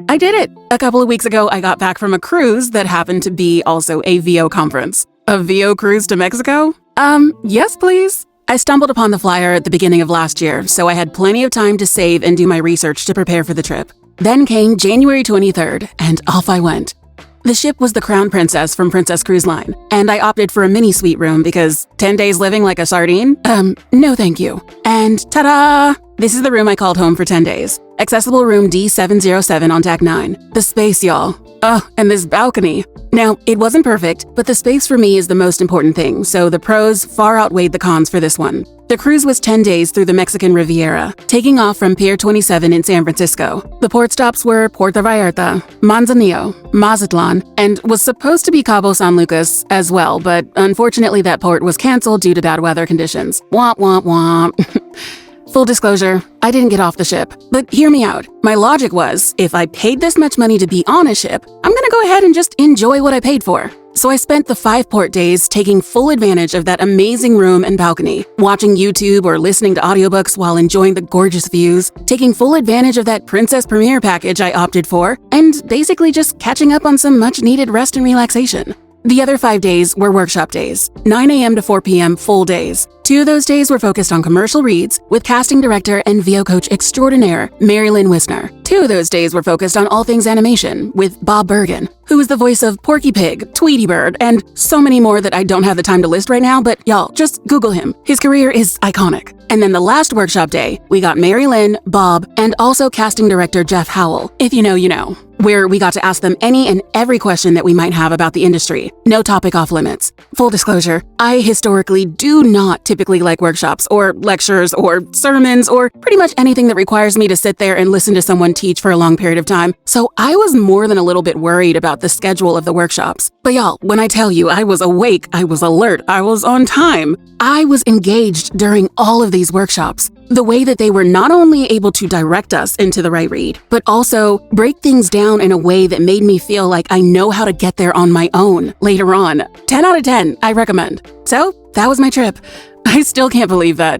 I did it! A couple of weeks ago, I got back from a cruise that happened to be also a VO conference. A VO cruise to Mexico? Yes, please. I stumbled upon the flyer at the beginning of last year, so I had plenty of time to save and do my research to prepare for the trip. Then came January 23rd, and off I went. The ship was the Crown Princess from Princess Cruise Line, and I opted for a mini suite room because 10 days living like a sardine? No thank you. And ta-da! This is the room I called home for 10 days. Accessible room D707 on deck 9. The space, y'all. Oh, and this balcony. Now, it wasn't perfect, but the space for me is the most important thing, so the pros far outweighed the cons for this one. The cruise was 10 days through the Mexican Riviera, taking off from Pier 27 in San Francisco. The port stops were Puerto Vallarta, Manzanillo, Mazatlan, and was supposed to be Cabo San Lucas as well, but unfortunately that port was canceled due to bad weather conditions. Womp womp womp. Full disclosure, I didn't get off the ship. But hear me out. My logic was, if I paid this much money to be on a ship, I'm gonna go ahead and just enjoy what I paid for. So I spent the 5 port days taking full advantage of that amazing room and balcony, watching YouTube or listening to audiobooks while enjoying the gorgeous views, taking full advantage of that Princess Premier package I opted for, and basically just catching up on some much-needed rest and relaxation. The other 5 days were workshop days, 9 a.m. to 4 p.m. full days. 2 of those days were focused on commercial reads with casting director and VO coach extraordinaire Mary Lynn Wisner. 2 of those days were focused on all things animation with Bob Bergen, who is the voice of Porky Pig, Tweety Bird, and so many more that I don't have the time to list right now, but y'all, just Google him. His career is iconic. And then the last workshop day, we got Mary Lynn, Bob, and also casting director Jeff Howell. If you know, you know. Where we got to ask them any and every question that we might have about the industry. No topic off limits. Full disclosure, I historically do not typically like workshops or lectures or sermons or pretty much anything that requires me to sit there and listen to someone teach for a long period of time. So I was more than a little bit worried about the schedule of the workshops. But y'all, when I tell you I was awake, I was alert, I was on time, I was engaged during all of these workshops. The way that they were not only able to direct us into the right read, but also break things down in a way that made me feel like I know how to get there on my own later on. 10 out of 10, I recommend. So, that was my trip. I still can't believe that